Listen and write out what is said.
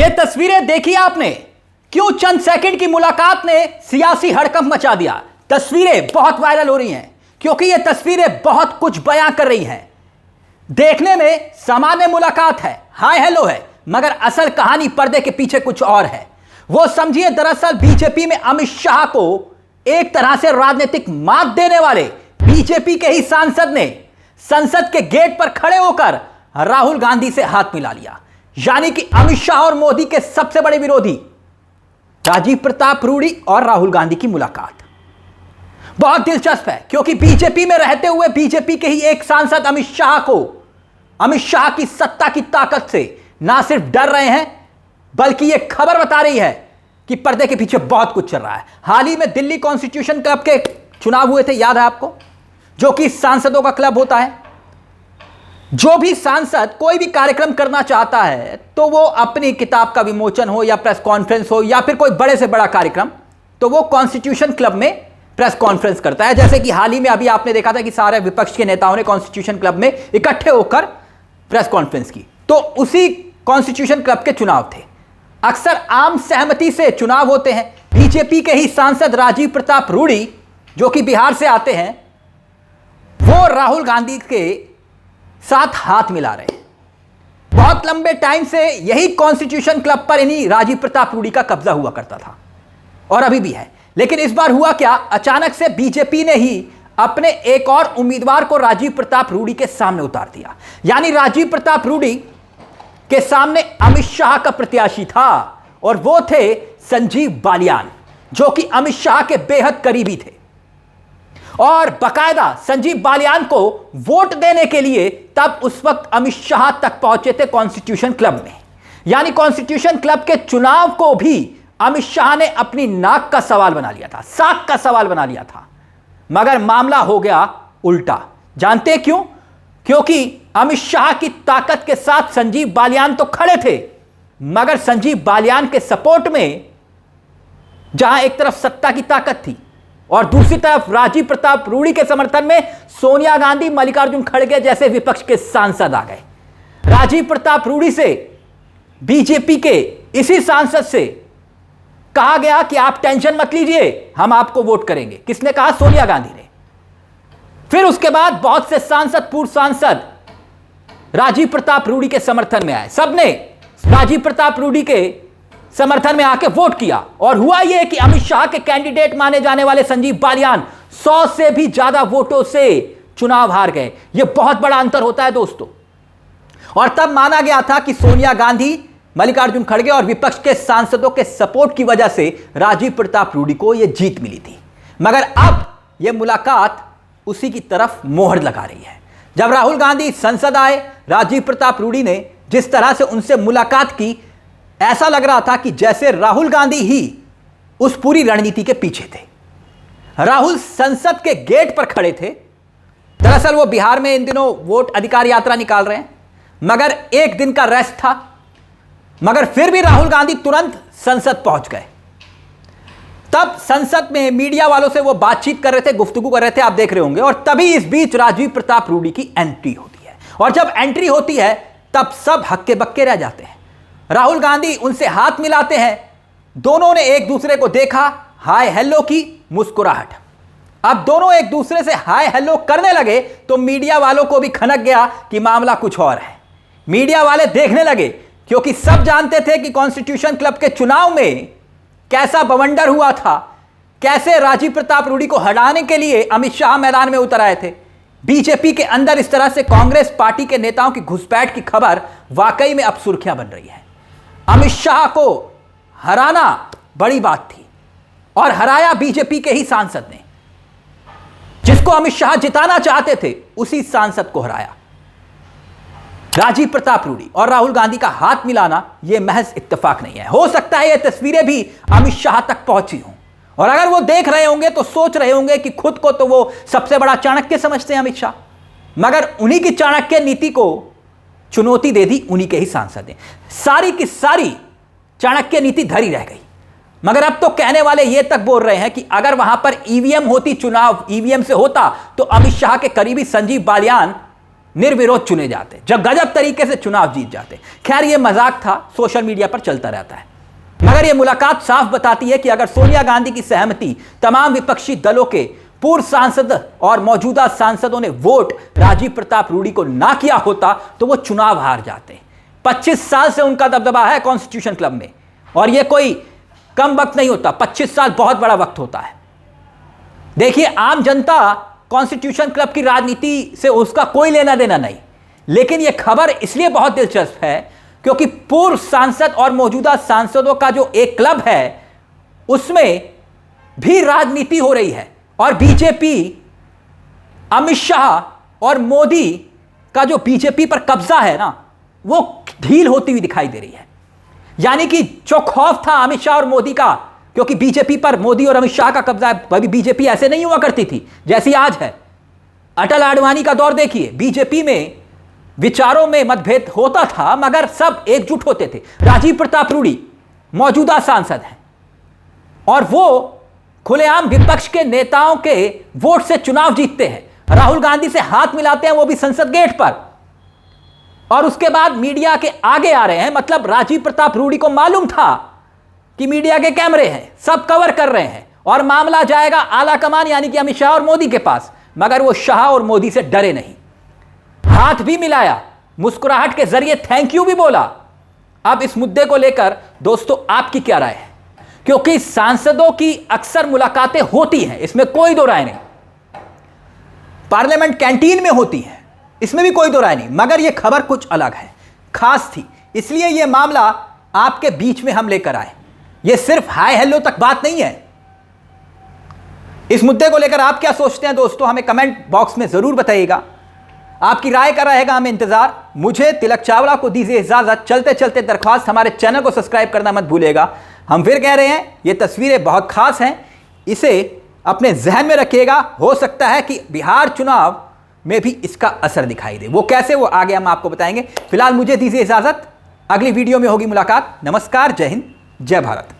ये तस्वीरें देखी आपने? क्यों चंद सेकंड की मुलाकात ने सियासी हड़कंप मचा दिया। तस्वीरें बहुत वायरल हो रही हैं क्योंकि ये तस्वीरें बहुत कुछ बयां कर रही हैं। देखने में सामान्य मुलाकात है, हाय हेलो है, मगर असल कहानी पर्दे के पीछे कुछ और है। वो समझिए, दरअसल बीजेपी में अमित शाह को एक तरह से राजनीतिक मात देने वाले बीजेपी के ही सांसद ने संसद के गेट पर खड़े होकर राहुल गांधी से हाथ मिला लिया। यानी कि अमित शाह और मोदी के सबसे बड़े विरोधी राजीव प्रताप रूडी और राहुल गांधी की मुलाकात बहुत दिलचस्प है, क्योंकि बीजेपी में रहते हुए बीजेपी के ही एक सांसद अमित शाह की सत्ता की ताकत से ना सिर्फ डर रहे हैं, बल्कि यह खबर बता रही है कि पर्दे के पीछे बहुत कुछ चल रहा है। हाल ही में दिल्ली कॉन्स्टिट्यूशन क्लब के चुनाव हुए थे, याद है आपको, जो कि सांसदों का क्लब होता है। जो भी सांसद कोई भी कार्यक्रम करना चाहता है तो वो अपनी किताब का विमोचन हो या प्रेस कॉन्फ्रेंस हो या फिर कोई बड़े से बड़ा कार्यक्रम, तो वो कॉन्स्टिट्यूशन क्लब में प्रेस कॉन्फ्रेंस करता है। जैसे कि हाल ही में अभी आपने देखा था कि सारे विपक्ष के नेताओं ने कॉन्स्टिट्यूशन क्लब में इकट्ठे होकर प्रेस कॉन्फ्रेंस की, तो उसी कॉन्स्टिट्यूशन क्लब के चुनाव थे। अक्सर आम सहमति से चुनाव होते हैं। बीजेपी के ही सांसद राजीव प्रताप रूडी, जो कि बिहार से आते हैं, वो राहुल गांधी के साथ हाथ मिला रहे हैं। बहुत लंबे टाइम से यही कॉन्स्टिट्यूशन क्लब पर इन्हीं राजीव प्रताप रूडी का कब्जा हुआ करता था और अभी भी है। लेकिन इस बार हुआ क्या, अचानक से बीजेपी ने ही अपने एक और उम्मीदवार को राजीव प्रताप रूडी के सामने उतार दिया। यानी राजीव प्रताप रूडी के सामने अमित शाह का प्रत्याशी था और वो थे संजीव बालियान, जो कि अमित शाह के बेहद करीबी थे और बकायदा संजीव बालियान को वोट देने के लिए तब उस वक्त अमित शाह तक पहुंचे थे कॉन्स्टिट्यूशन क्लब में। यानी कॉन्स्टिट्यूशन क्लब के चुनाव को भी अमित शाह ने अपनी नाक का सवाल बना लिया था, साख का सवाल बना लिया था। मगर मामला हो गया उल्टा। जानते क्यों? क्योंकि अमित शाह की ताकत के साथ संजीव बालियान तो खड़े थे, मगर संजीव बालियान के सपोर्ट में जहां एक तरफ सत्ता की ताकत थी और दूसरी तरफ राजीव प्रताप रूडी के समर्थन में सोनिया गांधी, मल्लिकार्जुन खड़गे जैसे विपक्ष के सांसद आ गए। राजीव प्रताप रूडी से बीजेपी के इसी सांसद से कहा गया कि आप टेंशन मत लीजिए, हम आपको वोट करेंगे। किसने कहा? सोनिया गांधी ने। फिर उसके बाद बहुत से सांसद, पूर्व सांसद राजीव प्रताप रूडी के समर्थन में आए। सबने राजीव प्रताप रूडी के समर्थन में आके वोट किया और हुआ यह कि अमित शाह के कैंडिडेट माने जाने वाले संजीव बालियान 100 से भी ज्यादा वोटों से चुनाव हार गए। यह बहुत बड़ा अंतर होता है दोस्तों। और तब माना गया था कि सोनिया गांधी, मल्लिकार्जुन खड़गे और विपक्ष के सांसदों के सपोर्ट की वजह से राजीव प्रताप रूडी को यह जीत मिली थी। मगर अब यह मुलाकात उसी की तरफ मोहर लगा रही है। जब राहुल गांधी संसद आए, राजीव प्रताप रूडी ने जिस तरह से उनसे मुलाकात की, ऐसा लग रहा था कि जैसे राहुल गांधी ही उस पूरी रणनीति के पीछे थे। राहुल संसद के गेट पर खड़े थे। दरअसल वो बिहार में इन दिनों वोट अधिकार यात्रा निकाल रहे हैं, मगर एक दिन का रेस्ट था। मगर फिर भी राहुल गांधी तुरंत संसद पहुंच गए। तब संसद में मीडिया वालों से वो बातचीत कर रहे थे, गुफ्तगू कर रहे थे, आप देख रहे होंगे। और तभी इस बीच राजीव प्रताप रूडी की एंट्री होती है और जब एंट्री होती है तब सब हक्के बक्के रह जाते हैं। राहुल गांधी उनसे हाथ मिलाते हैं, दोनों ने एक दूसरे को देखा, हाय हेलो की, मुस्कुराहट। अब दोनों एक दूसरे से हाय हेलो करने लगे तो मीडिया वालों को भी खनक गया कि मामला कुछ और है। मीडिया वाले देखने लगे, क्योंकि सब जानते थे कि कॉन्स्टिट्यूशन क्लब के चुनाव में कैसा बवंडर हुआ था, कैसे राजीव प्रताप रूडी को हटाने के लिए अमित शाह मैदान में उतर आए थे। बीजेपी के अंदर इस तरह से कांग्रेस पार्टी के नेताओं की घुसपैठ की खबर वाकई में अब सुर्खियां बन रही है। अमित शाह को हराना बड़ी बात थी और हराया बीजेपी के ही सांसद ने। जिसको अमित शाह जिताना चाहते थे उसी सांसद को हराया। राजीव प्रताप रूडी और राहुल गांधी का हाथ मिलाना यह महज इत्तेफाक नहीं है। हो सकता है यह तस्वीरें भी अमित शाह तक पहुंची हों और अगर वो देख रहे होंगे तो सोच रहे होंगे कि खुद को तो वो सबसे बड़ा चाणक्य समझते हैं अमित शाह, मगर उन्हीं की चाणक्य नीति को चुनौती दे दी उन्हीं के ही सांसद ने। सारी की सारी चाणक्य नीति धरी रह गई। मगर अब तो कहने वाले ये तक बोल रहे हैं कि अगर वहां पर ईवीएम होती, चुनाव ईवीएम से होता, तो अमित शाह के करीबी संजीव बालियान निर्विरोध चुने जाते, जब गजब तरीके से चुनाव जीत जाते। खैर ये मजाक था, सोशल मीडिया पर चलता रहता है, मगर यह मुलाकात साफ बताती है कि अगर सोनिया गांधी की सहमति तमाम विपक्षी दलों के पूर्व सांसद और मौजूदा सांसदों ने वोट राजीव प्रताप रूडी को ना किया होता तो वो चुनाव हार जाते। 25 साल से उनका दबदबा है कॉन्स्टिट्यूशन क्लब में, और यह कोई कम वक्त नहीं होता, 25 साल बहुत बड़ा वक्त होता है। देखिए, आम जनता कॉन्स्टिट्यूशन क्लब की राजनीति से उसका कोई लेना देना नहीं, लेकिन यह खबर इसलिए बहुत दिलचस्प है क्योंकि पूर्व सांसद और मौजूदा सांसदों का जो एक क्लब है उसमें भी राजनीति हो रही है, और बीजेपी, अमित शाह और मोदी का जो बीजेपी पर कब्जा है ना, वो ढील होती हुई दिखाई दे रही है। यानी कि जो खौफ था अमित शाह और मोदी का, क्योंकि बीजेपी पर मोदी और अमित शाह का कब्जा है, वही बीजेपी ऐसे नहीं हुआ करती थी जैसी आज है। अटल आडवाणी का दौर देखिए, बीजेपी में विचारों में मतभेद होता था मगर सब एकजुट होते थे। राजीव प्रताप रूडी मौजूदा सांसद हैं और वो खुलेआम विपक्ष के नेताओं के वोट से चुनाव जीतते हैं, राहुल गांधी से हाथ मिलाते हैं, वो भी संसद गेट पर, और उसके बाद मीडिया के आगे आ रहे हैं। मतलब राजीव प्रताप रूडी को मालूम था कि मीडिया के कैमरे हैं, सब कवर कर रहे हैं और मामला जाएगा आला कमान यानी कि अमित शाह और मोदी के पास, मगर वो शाह और मोदी से डरे नहीं, हाथ भी मिलाया, मुस्कुराहट के जरिए थैंक यू भी बोला। अब इस मुद्दे को लेकर दोस्तों आपकी क्या राय है? क्योंकि सांसदों की अक्सर मुलाकातें होती हैं, इसमें कोई दो राय नहीं, पार्लियामेंट कैंटीन में होती हैं, इसमें भी कोई दो राय नहीं, मगर यह खबर कुछ अलग है, खास थी, इसलिए यह मामला आपके बीच में हम लेकर आए। यह सिर्फ हाय हेलो तक बात नहीं है। इस मुद्दे को लेकर आप क्या सोचते हैं दोस्तों, हमें कमेंट बॉक्स में जरूर बताइएगा। आपकी राय का रहेगा हमें इंतजार। मुझे तिलक चावला को दीजिए इजाजत। चलते चलते दरख्वास्त, हमारे चैनल को सब्सक्राइब करना मत भूलिएगा। हम फिर कह रहे हैं ये तस्वीरें बहुत खास हैं, इसे अपने जहन में रखिएगा। हो सकता है कि बिहार चुनाव में भी इसका असर दिखाई दे, वो कैसे, वो आगे हम आपको बताएंगे। फिलहाल मुझे दीजिए इजाजत, अगली वीडियो में होगी मुलाकात। नमस्कार, जय हिंद, जय भारत।